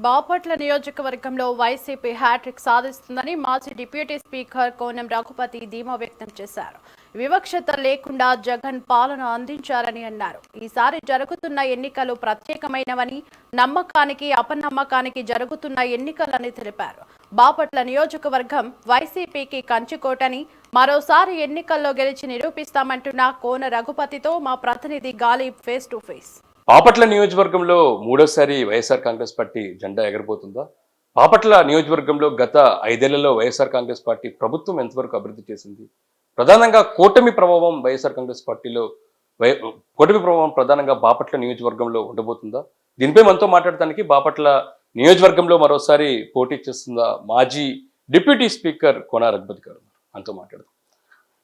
బాపట్ల నియోజకవర్గంలో YCP hat trick సాధిస్తుందని మాజీ డిప్యూటీ స్పీకర్ కోనం రఘుపతి ధీమా వ్యక్తం చేశారు. వివక్షత లేకుండా జగన్ పాలన అందించారని అన్నారు. ఈసారి జరుగుతున్న ఎన్నికలు ప్రత్యేకమైనవని, నమ్మకానికి అపనమ్మకానికి జరుగుతున్న ఎన్నికలని తెలిపారు. బాపట్ల నియోజకవర్గం వైసీపీకి కంచుకోటని, మరోసారి ఎన్నికల్లో గెలిచి నిరూపిస్తామంటున్న కోన రఘుపతితో మా ప్రతినిధి Ghalib face to face. Bapatla నియోజకవర్గంలో మూడోసారి వైఎస్ఆర్ కాంగ్రెస్ పార్టీ జెండా ఎగరబోతుందా? బాపట్ల నియోజకవర్గంలో గత 5 ఏళ్లలో వైఎస్ఆర్ కాంగ్రెస్ పార్టీ ప్రభుత్వం ఎంతవరకు అభివృద్ధి చేసింది? ప్రధానంగా కూటమి ప్రభావం వైఎస్ఆర్ కాంగ్రెస్ పార్టీలో కూటమి ప్రభావం ప్రధానంగా బాపట్ల నియోజకవర్గంలో ఉండబోతుందా? దీనిపై మనతో మాట్లాడటానికి బాపట్ల నియోజకవర్గంలో మరోసారి పోటీ చేస్తుందా మాజీ డిప్యూటీ స్పీకర్ కోన రఘుపతి గారు మనతో మాట్లాడదాం.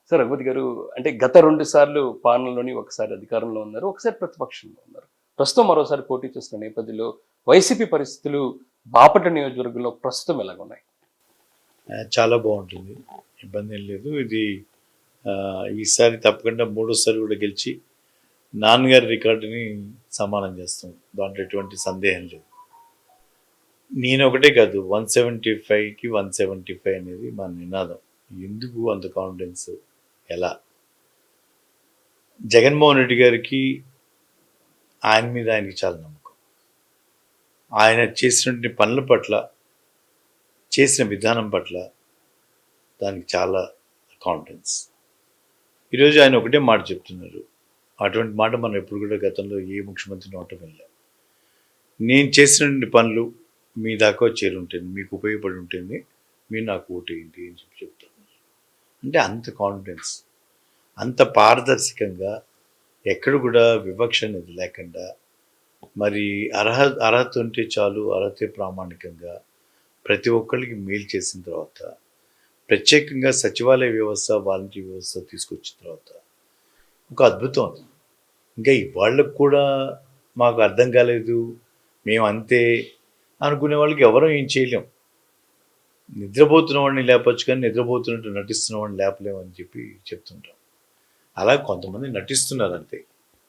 సార్ రఘుపతి గారు, అంటే గత 2 సార్లు పాలనలోని ఒకసారి అధికారంలో ఉన్నారు, ఒకసారి ప్రతిపక్షంలో ఉన్నారు. ప్రస్తుతం మరోసారి పోటీ చేస్తున్న నేపథ్యంలో వైసీపీ పరిస్థితులు బాపట్ల నియోజకవర్గంలో ప్రస్తుతం ఎలాగున్నాయి? చాలా బాగుంటుంది, ఇబ్బంది ఏం లేదు. ఇది ఈసారి తప్పకుండా మూడోసారి కూడా గెలిచి నాన్నగారి రికార్డుని సమానం చేస్తాం, దాంట్లో ఎటువంటి సందేహం లేదు. నేను ఒకటే కాదు, 175కి 175 అనేది మా నినాదం. ఎందుకు అంత కాన్ఫిడెన్స్? ఎలా? జగన్మోహన్ రెడ్డి గారికి ఆయన మీద ఆయనకి చాలా నమ్మకం. ఆయన చేసినటువంటి పనుల పట్ల, చేసిన విధానం పట్ల దానికి చాలా కాన్ఫిడెన్స్. ఈరోజు ఆయన ఒకటే మాట చెప్తున్నారు. అటువంటి మాట మనం ఎప్పుడు కూడా గతంలో ఏ ముఖ్యమంత్రి నోట వినలేం. నేను చేసినటువంటి పనులు మీ దాకా చేరుంటుంది, మీకు ఉపయోగపడి ఉంటుంది, మీరు నాకు ఓటేయండి అని చెప్తున్నారు. అంటే అంత కాన్ఫిడెన్స్, అంత పారదర్శకంగా, ఎక్కడ కూడా వివక్ష అనేది లేకుండా, మరి అర్హత ఉంటే చాలు, అర్హతే ప్రామాణికంగా ప్రతి ఒక్కరికి మేలు చేసిన తర్వాత, ప్రత్యేకంగా సచివాలయ వ్యవస్థ, వాలంటీర్ వ్యవస్థ తీసుకొచ్చిన తర్వాత ఒక అద్భుతం అది. ఇంకా వాళ్ళకు కూడా మాకు అర్థం కాలేదు, మేము అంతే అనుకునే వాళ్ళకి ఎవరూ ఏం చేయలేం. నిద్రపోతున్న వాడిని లేపచ్చు, కానీ నిద్రపోతున్నట్టు నటిస్తున్న వాడిని లేపలేమని చెప్పి చెప్తుంటాం. అలా కొంతమంది నటిస్తున్నారు అంతే,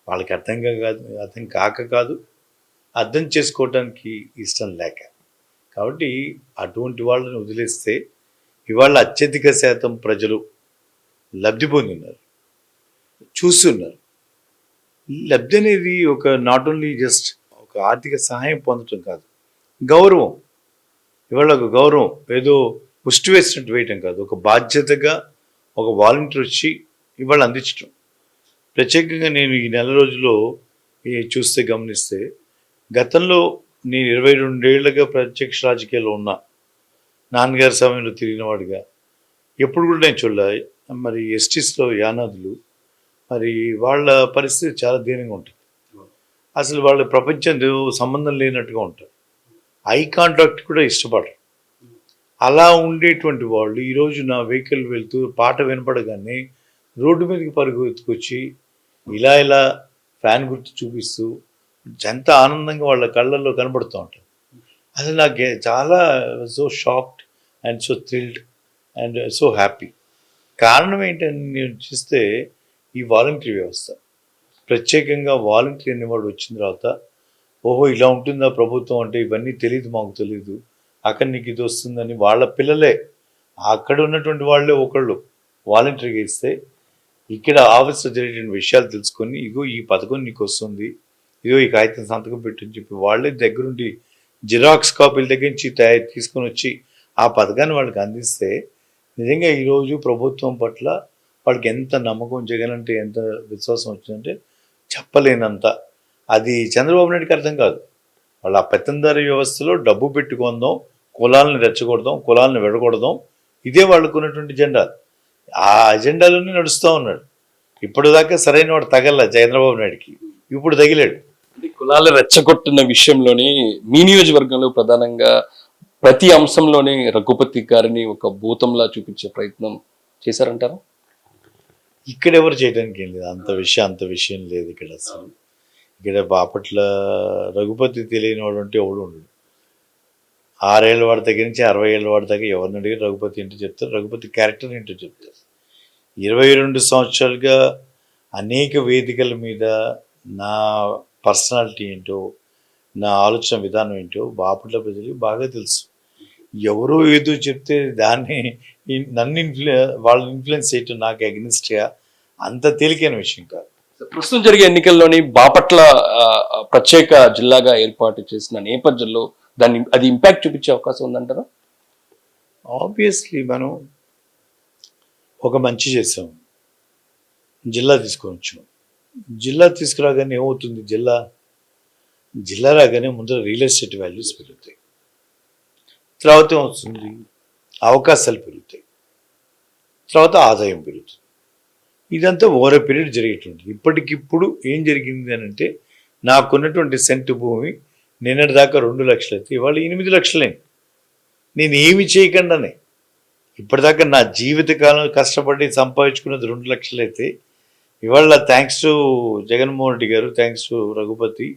వాళ్ళకి అర్థం కాక కాదు, అర్థం చేసుకోవడానికి ఇష్టం లేక. కాబట్టి అటువంటి వాళ్ళని వదిలేస్తే ఇవాళ అత్యధిక శాతం ప్రజలు లబ్ధి పొందిన్నారు, చూస్తున్నారు. లబ్ధి అనేది ఒక నాట్ ఓన్లీ జస్ట్ ఒక ఆర్థిక సహాయం పొందటం కాదు, గౌరవం. ఇవాళ ఒక గౌరవం ఏదో ముష్టి వేసినట్టు వేయటం కాదు, ఒక బాధ్యతగా ఒక వాలంటీర్ వచ్చి ఇవాళ అందించటం. ప్రత్యేకంగా నేను ఈ నెల రోజుల్లో చూస్తే గమనిస్తే, గతంలో నేను 22 ఏళ్లుగా ప్రత్యక్ష రాజకీయాల్లో ఉన్నా, నాన్నగారి సమయంలో తిరిగిన వాడిగా ఎప్పుడు కూడా నేను చూడలే. మరి ఎస్టీస్లో యానాదులు, మరి వాళ్ళ పరిస్థితి చాలా దీనంగా ఉంటుంది. అసలు వాళ్ళ ప్రపంచంతో సంబంధం లేనట్టుగా ఉంటారు, ఐ కాంటాక్ట్ కూడా ఇష్టపడరు. అలా ఉండేటువంటి వాళ్ళు ఈరోజు నా వెహికల్ వెళ్తూ పాట వినపడగానే రోడ్డు మీదకి పరుగు ఎత్తుకొచ్చి ఇలా ఫ్యాన్ గుర్తు చూపిస్తూ ఎంత ఆనందంగా వాళ్ళ కళ్ళల్లో కనబడుతూ ఉంటారు. అసలు నాకు చాలా so shocked and so thrilled and so happy. కారణం ఏంటని నేను చూస్తే ఈ వాలంటరీ వ్యవస్థ, ప్రత్యేకంగా వాలంటరీ అనేవాడు వచ్చిన తర్వాత, ఓహో ఇలా ఉంటుందా ప్రభుత్వం అంటే, ఇవన్నీ తెలియదు, మాకు తెలియదు, అక్కడ నీకు ఇది వస్తుందని వాళ్ళ పిల్లలే, అక్కడ ఉన్నటువంటి వాళ్ళే ఒకళ్ళు వాలంటరీగా ఇస్తే, ఇక్కడ ఆఫీస్లో జరిగిన విషయాలు తెలుసుకొని, ఇగో ఈ పథకం నీకు వస్తుంది, ఇగో ఈ కాగితం సంతకం పెట్టని చెప్పి వాళ్ళే దగ్గరుండి జిరాక్స్ కాపీల దగ్గర నుంచి తీసుకొని వచ్చి ఆ పథకాన్ని వాళ్ళకి అందిస్తే, నిజంగా ఈరోజు ప్రభుత్వం పట్ల వాళ్ళకి ఎంత నమ్మకం, జగన్ అంటే ఎంత విశ్వాసం వచ్చిందంటే చెప్పలేనంత. అది చంద్రబాబు నాయుడికి అర్థం కాదు. వాళ్ళ ఆ పెత్తందారీ వ్యవస్థలో డబ్బు పెట్టుకుందాం, కులాలను రెచ్చగొడదాం, కులాలను విడగొడదాం, ఇదే వాళ్ళకు ఉన్నటువంటి జెండా. ఆ అజెండాలోనే నడుస్తూ ఉన్నాడు. ఇప్పటిదాకా సరైన వాడు తగల చంద్రబాబు నాయుడికి, ఇప్పుడు తగిలాడు. కులాలు రెచ్చగొట్టిన విషయంలోని మీ నియోజకవర్గంలో ప్రధానంగా ప్రతి అంశంలోనే రఘుపతి గారిని ఒక భూతంలా చూపించే ప్రయత్నం చేశారంటారా? ఇక్కడ ఎవరు చేయడానికి ఏం లేదు, అంత విషయం లేదు ఇక్కడ. అసలు ఇక్కడ బాపట్ల రఘుపతి తెలియని వాడు అంటే ఎవడు ఉండడు. 6 ఏళ్ళ వాడి దగ్గర నుంచి 60 ఏళ్ళ వాడి దాకా ఎవరిని అడిగి రఘుపతి ఏంటో చెప్తారు, రఘుపతి క్యారెక్టర్ ఏంటో చెప్తారు. 22 సంవత్సరాలుగా అనేక వేదికల మీద నా పర్సనాలిటీ ఏంటో, నా ఆలోచన విధానం ఏంటో బాపట్ల ప్రజలకు బాగా తెలుసు. ఎవరో ఏదో చెప్తే దాన్ని నన్ను వాళ్ళని ఇన్ఫ్లుయెన్స్ చేయటం నాకు అగ్నిస్ట్గా అంత తేలికైన విషయం కాదు. ప్రస్తుతం జరిగే ఎన్నికల్లోని బాపట్ల ప్రత్యేక జిల్లాగా ఏర్పాటు చేసిన నేపథ్యంలో అది ఇంపాక్ట్ చూపించే అవకాశం ఉందంటారా? ఆబ్వియస్లీ మనం ఒక మంచి చేసాం, జిల్లా తీసుకొని వచ్చాం. జిల్లా తీసుకురాగానే ఏమవుతుంది, జిల్లా రాగానే ముందర రియల్ ఎస్టేట్ వాల్యూస్ పెరుగుతాయి. తర్వాత ఏమవుతుంది, అవకాశాలు పెరుగుతాయి. తర్వాత ఆదాయం పెరుగుతుంది. ఇదంతా ఓవర్ పీరియడ్ జరిగేటువంటి. ఇప్పటికిప్పుడు ఏం జరిగింది అని అంటే, నాకున్నటువంటి సెంటు భూమి నిన్నటి దాకా 2 లక్షలు అయితే ఇవాళ 8 లక్షలైంది. నేను ఏమి చేయకుండానే ఇప్పటిదాకా నా జీవితకాలం కష్టపడి సంపాదించుకున్నది 2 లక్షలు అయితే ఇవాళ థ్యాంక్స్ టు జగన్మోహన్ రెడ్డి గారు, థ్యాంక్స్ టు రఘుపతి,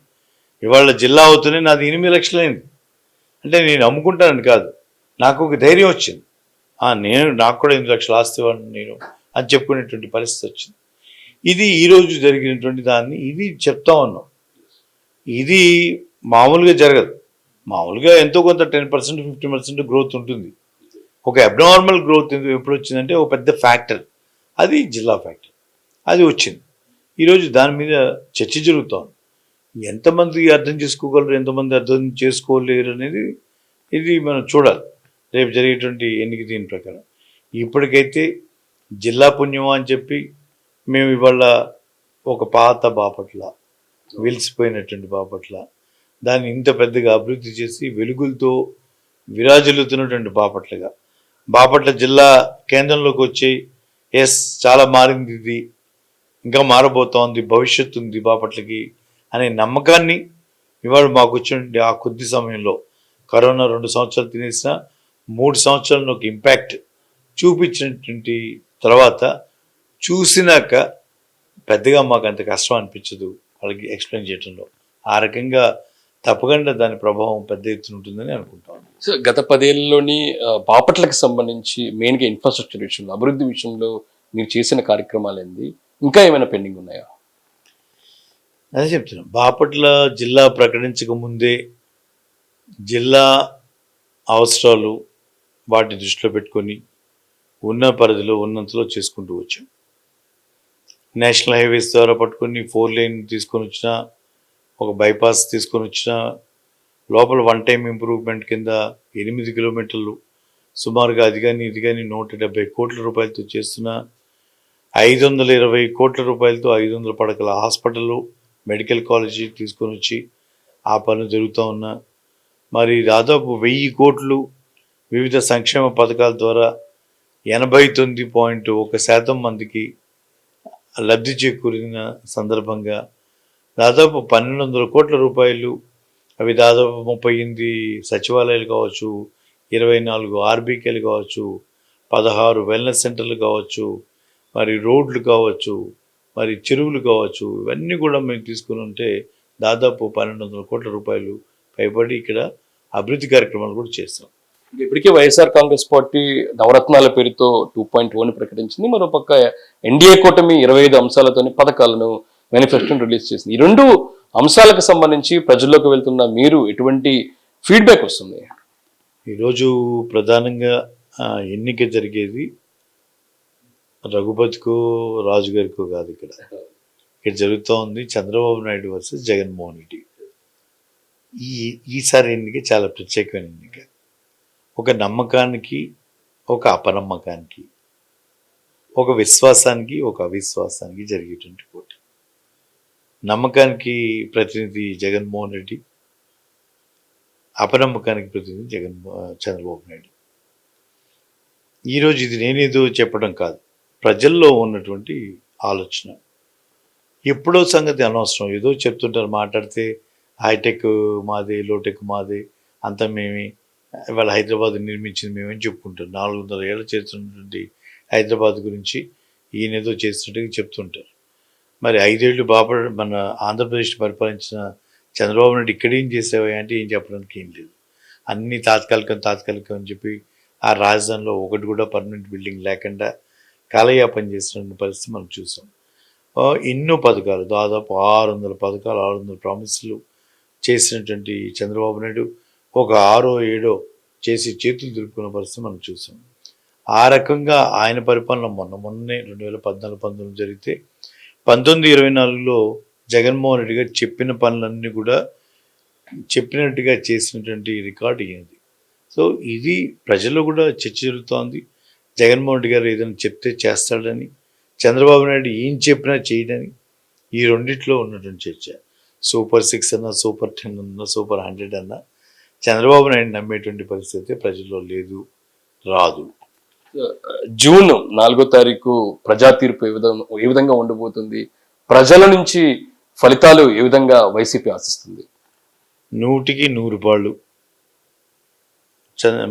ఇవాళ జిల్లా అవుతూనే నాది 8 లక్షలైంది. అంటే నేను అమ్ముకుంటానని కాదు, నాకు ఒక ధైర్యం వచ్చింది. నాకు కూడా 8 లక్షలు ఆస్తి నేను అని చెప్పుకునేటువంటి పరిస్థితి వచ్చింది. ఇది ఈరోజు జరిగినటువంటి దాన్ని ఇది చెప్తా ఉన్నాం. ఇది మామూలుగా జరగదు. మామూలుగా ఎంతో కొంత 10% 50% గ్రోత్ ఉంటుంది. ఒక అబ్నార్మల్ గ్రోత్ ఎప్పుడు వచ్చిందంటే ఒక పెద్ద ఫ్యాక్టర్, అది జిల్లా ఫ్యాక్టర్, అది వచ్చింది. ఈరోజు దాని మీద చర్చ జరుగుతోంది. ఎంతమంది అర్థం చేసుకోగలరు, ఎంతమంది అర్థం చేసుకోలేరు అనేది ఇది మనం చూడాలి రేపు జరిగేటువంటి ఎన్నిక దీని ప్రకారం. ఇప్పటికైతే జిల్లా పుణ్యమా అని చెప్పి మేము ఇవాళ ఒక పాత బాపట్ల, వెలిసిపోయినటువంటి బాపట్ల, దాన్ని ఇంత పెద్దగా అభివృద్ధి చేసి వెలుగులతో విరాజిల్లుతున్నటువంటి బాపట్ల జిల్లా కేంద్రంలోకి వచ్చి చాలా మారింది, ఇది ఇంకా మారబోతోంది, భవిష్యత్తు ఉంది బాపట్లకి అనే నమ్మకాన్ని ఇవాళ మాకు వచ్చిన ఆ కొద్ది సమయంలో, కరోనా 2 సంవత్సరాలు తినేసిన 3 సంవత్సరాలను ఒక ఇంపాక్ట్ చూపించినటువంటి తర్వాత చూసినాక పెద్దగా మాకు అంత కష్టం అనిపించదు వాళ్ళకి ఎక్స్ప్లెయిన్ చేయడంలో. ఆ రకంగా తప్పకుండా దాని ప్రభావం పెద్ద ఎత్తున ఉంటుందని అనుకుంటాను. సో గత 10 ఏళ్ళలోని బాపట్లకు సంబంధించి మెయిన్గా ఇన్ఫ్రాస్ట్రక్చర్ విషయంలో, అభివృద్ధి విషయంలో మీరు చేసిన కార్యక్రమాలు ఏంది, ఇంకా ఏమైనా పెండింగ్ ఉన్నాయా? అదే చెప్తున్నాను, బాపట్ల జిల్లా ప్రకటించక ముందే జిల్లా అవసరాలు వాటిని దృష్టిలో పెట్టుకొని ఉన్న పరిధిలో ఉన్నంతలో చేసుకుంటూ వచ్చాం. నేషనల్ హైవేస్ ద్వారా పట్టుకొని 4 లేన్ తీసుకొని వచ్చిన, ఒక బైపాస్ తీసుకొని వచ్చిన, లోపల 1 టైం ఇంప్రూవ్మెంట్ కింద 8 కిలోమీటర్లు సుమారుగా అది కానీ ఇది కానీ 170 కోట్ల రూపాయలతో చేస్తున్న, 520 కోట్ల రూపాయలతో 500 పడకల హాస్పిటల్, మెడికల్ కాలేజీ తీసుకొని వచ్చి ఆ పనులు జరుగుతూ ఉన్నా. మరి దాదాపు 1000 కోట్లు వివిధ సంక్షేమ పథకాల ద్వారా 89.1% మందికి లబ్ధి చేకూరిన సందర్భంగా దాదాపు 1200 కోట్ల రూపాయలు, అవి దాదాపు 38 సచివాలయాలు కావచ్చు, 24 ఆర్బీకేలు కావచ్చు, 16 వెల్నెస్ సెంటర్లు కావచ్చు, మరి రోడ్లు కావచ్చు, మరి చెరువులు కావచ్చు, ఇవన్నీ కూడా మేము తీసుకుని ఉంటే దాదాపు 1200 కోట్ల రూపాయలు పైబడి ఇక్కడ అభివృద్ధి కార్యక్రమాలు కూడా చేస్తాం. ఇప్పటికే వైఎస్ఆర్ కాంగ్రెస్ పార్టీ నవరత్నాల పేరుతో 2.0 ప్రకటించింది. మరోపక్క ఎన్డీఏ కూటమి 25 అంశాలతోని పథకాలను, మేనిఫెస్టోను రిలీజ్ చేసింది. ఈ 2 అంశాలకు సంబంధించి ప్రజల్లోకి వెళ్తున్న మీరు ఎటువంటి ఫీడ్బ్యాక్ వస్తుంది? ఈరోజు ప్రధానంగా ఎన్నిక జరిగేది రఘుపతికో రాజుగారికో కాదు, ఇక్కడ జరుగుతూ ఉంది చంద్రబాబు నాయుడు వర్సెస్ జగన్మోహన్ రెడ్డి. ఈసారి ఎన్నిక చాలా ప్రత్యేకమైన ఎన్నిక. ఒక నమ్మకానికి, ఒక అపనమ్మకానికి, ఒక విశ్వాసానికి, ఒక అవిశ్వాసానికి జరిగేటువంటి పోటీ. నమ్మకానికి ప్రతినిధి జగన్మోహన్ రెడ్డి, అపనమ్మకానికి ప్రతినిధి చంద్రబాబు నాయుడు. ఈరోజు ఇది నేనేదో చెప్పడం కాదు, ప్రజల్లో ఉన్నటువంటి ఆలోచన. ఎప్పుడో సంగతి అనవసరం, ఏదో చెప్తుంటారు, మాట్లాడితే హైటెక్ మాదే, లోటెక్ మాదే, అంతా మేమే, ఇవాళ హైదరాబాద్ నిర్మించింది మేమని చెప్పుకుంటారు. 400 ఏళ్ళ చేస్తున్నటువంటి హైదరాబాద్ గురించి ఈయనేదో చేస్తున్నట్టుగా చెప్తుంటారు. మరి 5 ఏళ్ళు మన ఆంధ్రప్రదేశ్ పరిపాలించిన చంద్రబాబు నాయుడు ఇక్కడేం చేసేవా అంటే ఏం చెప్పడానికి ఏం లేదు. అన్నీ తాత్కాలికం అని చెప్పి ఆ రాజధానిలో ఒకటి కూడా పర్మనెంట్ బిల్డింగ్ లేకుండా కాలయాపన చేసిన పరిస్థితి మనం చూసాం. ఎన్నో పథకాలు, దాదాపు 600 పథకాలు, 600 ప్రామిసులు చేసినటువంటి చంద్రబాబు నాయుడు ఒక 6 7 చేసి చేతులు దులుపుకున్న పరిస్థితి మనం చూసాం. ఆ రకంగా ఆయన పరిపాలన మొన్నే 2014-19 జరిగితే 19-24లో జగన్మోహన్ రెడ్డి గారు చెప్పిన పనులన్నీ కూడా చెప్పినట్టుగా చేసినటువంటి రికార్డు ఇది. సో ఇది ప్రజల్లో కూడా చర్చ జరుగుతోంది. జగన్మోహన్ రెడ్డి గారు ఏదైనా చెప్తే చేస్తాడని, చంద్రబాబు నాయుడు ఏం చెప్పినా చేయడని, ఈ రెండిట్లో ఉన్నటువంటి చర్చ. సూపర్ 6 అన్నా, సూపర్ 10 అన్నా, సూపర్ 100 అన్నా చంద్రబాబు నాయుడు నమ్మేటువంటి పరిస్థితి ప్రజల్లో లేదు, రాదు. జూన్ 4వ తారీఖు ప్రజా తీర్పు ఏ విధంగా ఉండబోతుంది? ప్రజల నుంచి ఫలితాలు ఏ విధంగా వైసీపీ ఆశిస్తుంది? 100కి 100 పాళ్ళు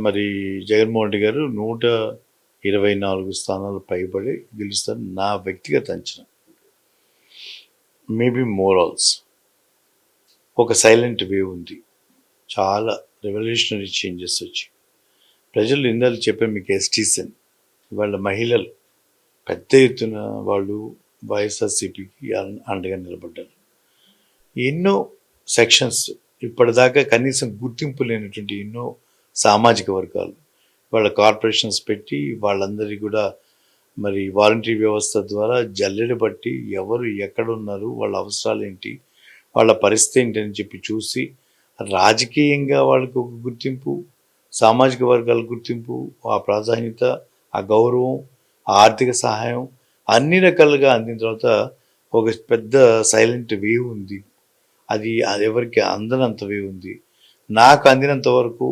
మరి జగన్మోహన్ రెడ్డి గారు 124 స్థానాలు పైబడి గెలుస్తారు నా వ్యక్తిగత అంచనా. Maybe more also. ఒక సైలెంట్ వేవ్ ఉంది, చాలా రెవల్యూషనరీ చేంజెస్ వచ్చి ప్రజలు ఇందాక చెప్పారు మీకు ఎస్టీస్ అని. వాళ్ళ మహిళలు పెద్ద ఎత్తున వాళ్ళు వైఎస్ఆర్సీపీకి అండగా నిలబడ్డారు. ఎన్నో సెక్షన్స్ ఇప్పటిదాకా కనీసం గుర్తింపు లేనటువంటి ఎన్నో సామాజిక వర్గాలు వాళ్ళ కార్పొరేషన్స్ పెట్టి వాళ్ళందరికీ కూడా మరి వాలంటరీ వ్యవస్థ ద్వారా జల్లెడ బట్టి ఎవరు ఎక్కడున్నారు, వాళ్ళ అవసరాలు ఏంటి, వాళ్ళ పరిస్థితి ఏంటి అని చెప్పి చూసి రాజకీయంగా వాళ్ళకి ఒక గుర్తింపు, సామాజిక వర్గాల గుర్తింపు, ఆ ప్రాధాన్యత, ఆ గౌరవం, ఆ ఆర్థిక సహాయం అన్ని రకాలుగా అందిన తర్వాత ఒక పెద్ద సైలెంట్ వేవ్ ఉంది. అది ఎవరికి అందనంత వేవ్ ఉంది. నాకు అందినంత వరకు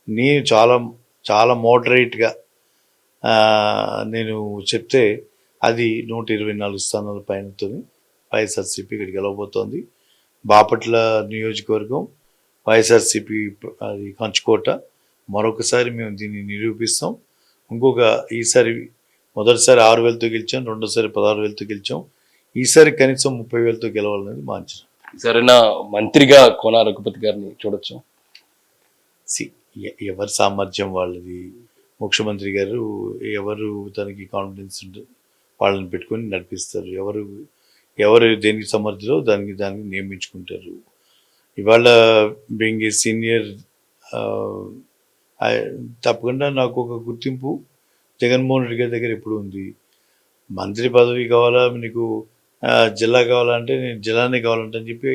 నేను చాలా చాలా మోడరేట్గా నేను చెప్తే అది 124 స్థానాల పైనతో వైఎస్ఆర్సీపీ ఇక్కడికి గెలవబోతోంది. బాపట్ల నియోజకవర్గం వైఎస్ఆర్సీపీ అది కంచుకోట. మరొకసారి మేము దీన్ని నిరూపిస్తాం. ఈసారి మొదటిసారి 6,000తో గెలిచాం, రెండోసారి 16,000తో గెలిచాం. ఈసారి కనీసం 30,000తో గెలవాలనేది మా అంచనా. సరైన మంత్రిగా కోన రఘుపతి గారిని చూడొచ్చు. ఎవరి సామర్థ్యం వాళ్ళది. ముఖ్యమంత్రి గారు ఎవరు తనకి కాన్ఫిడెన్స్ ఉంటుంది వాళ్ళని పెట్టుకొని నడిపిస్తారు. ఎవరు దేనికి సమర్థులో దానికి నియమించుకుంటారు. ఇవాళ బీయింగ్ ఏ సీనియర్ తప్పకుండా నాకు ఒక గుర్తింపు జగన్మోహన్ రెడ్డి గారి దగ్గర ఎప్పుడు ఉంది. మంత్రి పదవి కావాలా నీకు, జిల్లా కావాలంటే నేను జిల్లానే కావాలంటే అని చెప్పి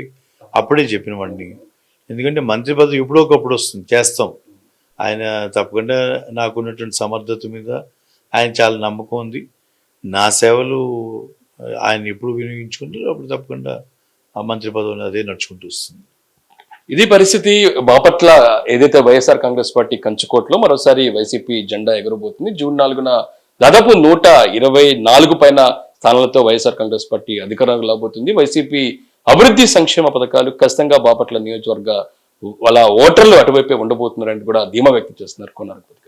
అప్పుడే చెప్పిన వాడిని. ఎందుకంటే మంత్రి పదవి ఎప్పుడో ఒకప్పుడు వస్తుంది, చేస్తాం. ఆయన తప్పకుండా నాకున్నటువంటి సమర్థత మీద ఆయన చాలా నమ్మకం ఉంది. నా సేవలు ఆయన ఎప్పుడు వినియోగించుకుంటారో అప్పుడు తప్పకుండా ఆ మంత్రి పదవిని అదే నడుచుకుంటూ వస్తుంది. ఇది పరిస్థితి. బాపట్ల ఏదైతే వైఎస్ఆర్ కాంగ్రెస్ పార్టీ కంచుకోటలో మరోసారి వైసీపీ జెండా ఎగరబోతుంది. జూన్ 4న దాదాపు 124 పైన స్థానాలతో వైఎస్ఆర్ కాంగ్రెస్ పార్టీ అధికారంలో రాబోతుంది. వైసీపీ అభివృద్ధి సంక్షేమ పథకాలు ఖచ్చితంగా బాపట్ల నియోజకవర్గ వాళ్ళ ఓటర్లు అటువైపే ఉండబోతున్నారని కూడా ధీమా వ్యక్తం చేస్తున్నారు కోన రఘుపతి.